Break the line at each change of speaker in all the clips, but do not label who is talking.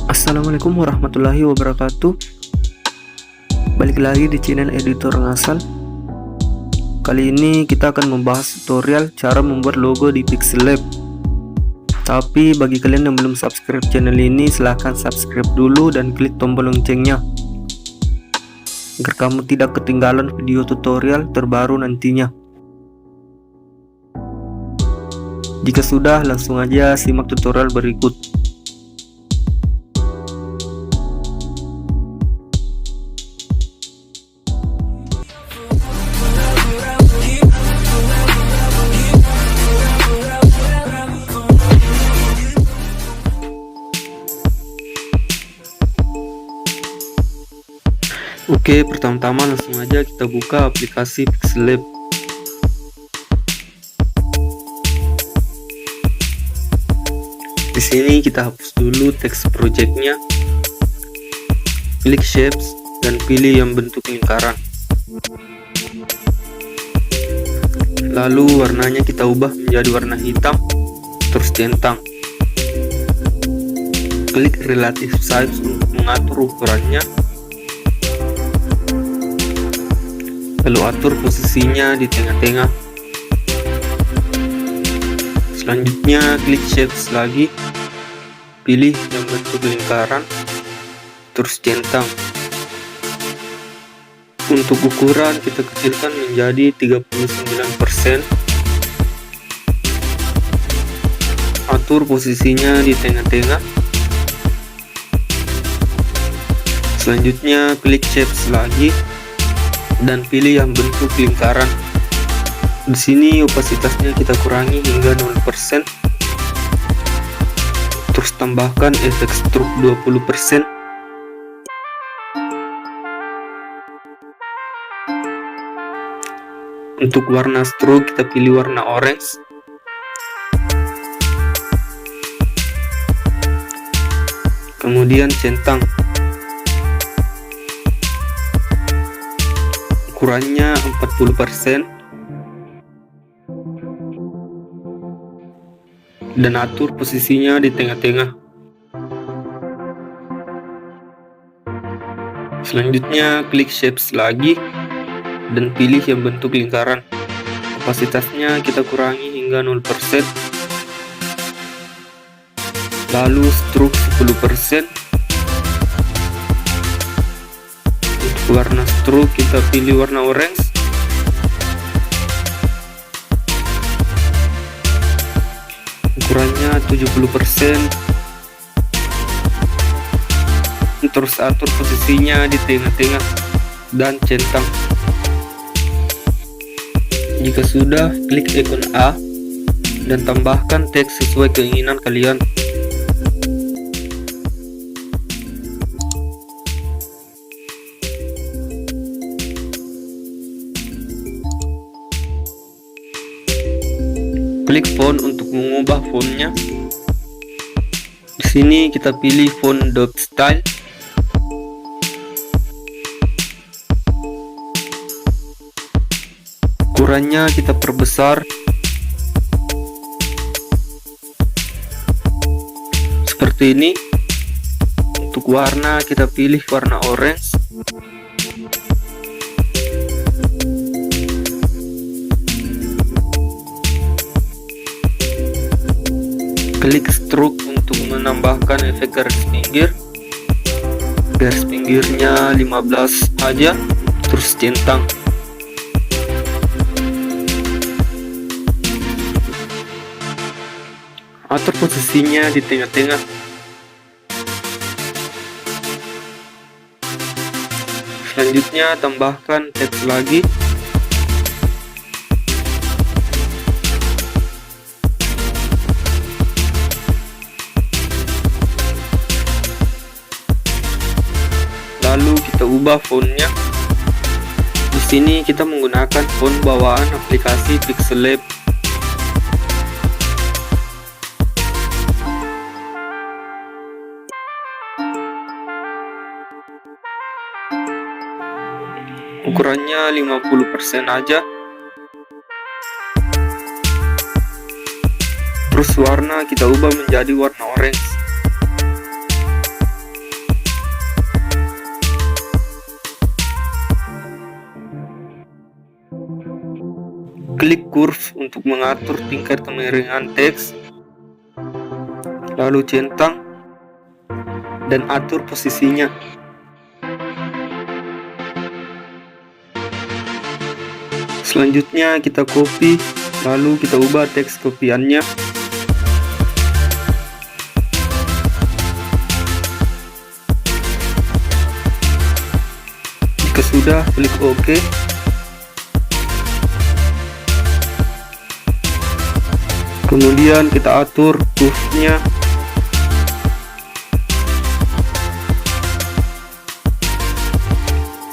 Assalamualaikum warahmatullahi wabarakatuh. Balik lagi di channel editor ngasal. Kali ini kita akan membahas tutorial cara membuat logo di Pixellab. Tapi bagi kalian yang belum subscribe channel ini, silahkan subscribe dulu dan klik tombol loncengnya agar kamu tidak ketinggalan video tutorial terbaru nantinya. Jika sudah, langsung aja simak tutorial berikut. Oke, pertama-tama langsung aja kita buka aplikasi Pixellab. Di sini kita hapus dulu teks projectnya, klik shapes dan pilih yang bentuk lingkaran. Lalu warnanya kita ubah menjadi warna hitam, terus centang. Klik relative size untuk mengatur ukurannya. Lalu atur posisinya di tengah-tengah. Selanjutnya klik shapes lagi, pilih yang bentuk lingkaran, terus centang. Untuk ukuran kita kecilkan menjadi 39%. Atur posisinya di tengah-tengah. Selanjutnya klik shapes lagi dan pilih yang bentuk lingkaran. Di sini opasitasnya kita kurangi hingga 0%. Terus tambahkan efek stroke 20%. Untuk warna stroke kita pilih warna orange. Kemudian centang. Ukurannya 40% dan atur posisinya di tengah-tengah. Selanjutnya klik shapes lagi dan pilih yang bentuk lingkaran. Opasitasnya kita kurangi hingga 0%. Lalu stroke 10%. Warna stroke kita pilih warna orange. Ukurannya 70%. Terus atur posisinya di tengah-tengah dan centang. Jika sudah, klik ikon A dan tambahkan teks sesuai keinginan kalian. Klik font untuk mengubah fontnya. Di sini kita pilih font dot style. Ukurannya kita perbesar seperti ini. Untuk warna kita pilih warna orange. Klik stroke untuk menambahkan efek garis pinggir. Garis pinggirnya 15 aja, terus centang. Atur posisinya di tengah-tengah. Selanjutnya tambahkan teks lagi. Lalu kita ubah fontnya. Di sini kita menggunakan font bawaan aplikasi Pixellab. Ukurannya 50% aja. Terus warna kita ubah menjadi warna orange. Klik curve untuk mengatur tingkat kemiringan teks, lalu centang dan atur posisinya. Selanjutnya kita copy, lalu kita ubah teks kopiannya. Jika sudah, klik OK. Kemudian kita atur curve-nya.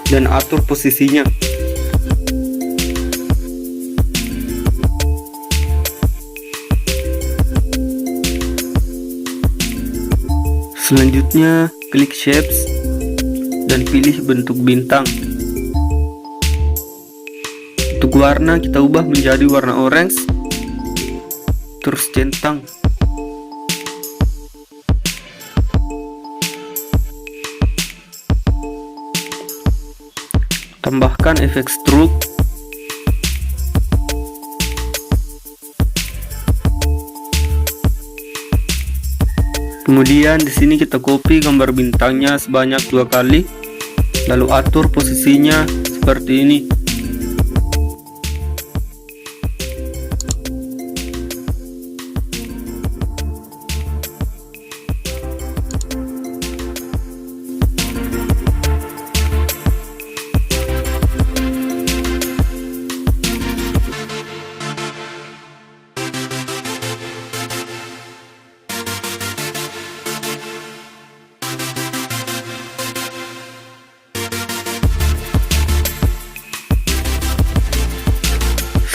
Dan atur posisinya. Selanjutnya, klik Shapes dan pilih bentuk bintang. Untuk warna kita ubah menjadi warna orange. Terus centang. Tambahkan efek stroke. Kemudian di sini kita copy gambar bintangnya sebanyak 2 kali, lalu atur posisinya seperti ini.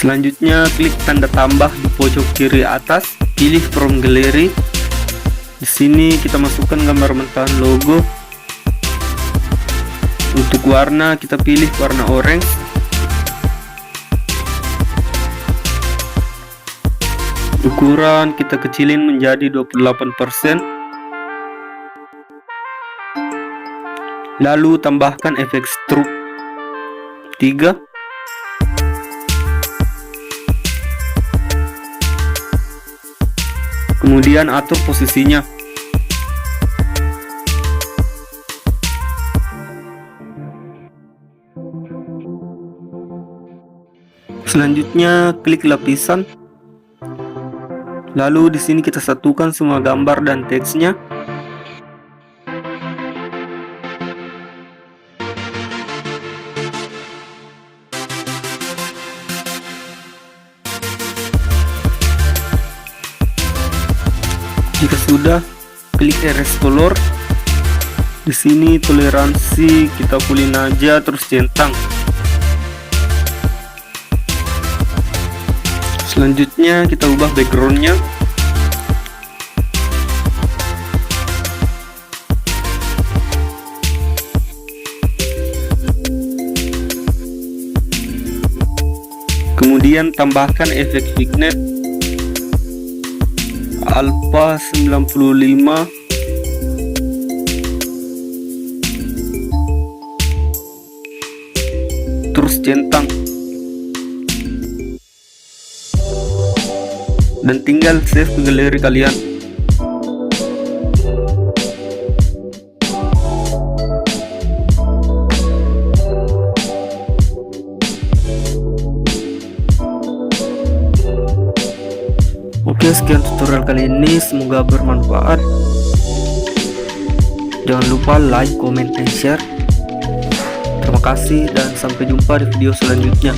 Selanjutnya klik tanda tambah di pojok kiri atas, pilih from gallery. Di sini kita masukkan gambar mentahan logo. Untuk warna kita pilih warna orange. Ukuran kita kecilin menjadi 28%. Lalu tambahkan efek stroke 3. Kemudian atur posisinya. Selanjutnya klik lapisan. Lalu di sini kita satukan semua gambar dan teksnya. Jika sudah, klik erase color. Di sini toleransi kita pulin aja, terus centang. Selanjutnya kita ubah backgroundnya. Kemudian tambahkan efek vignette alpha 95. Terus centang. Dan tinggal save ke galeri kalian. Oke, sekian tutorial kali ini, semoga bermanfaat. Jangan lupa like, comment, dan share. Terima kasih dan sampai jumpa di video selanjutnya.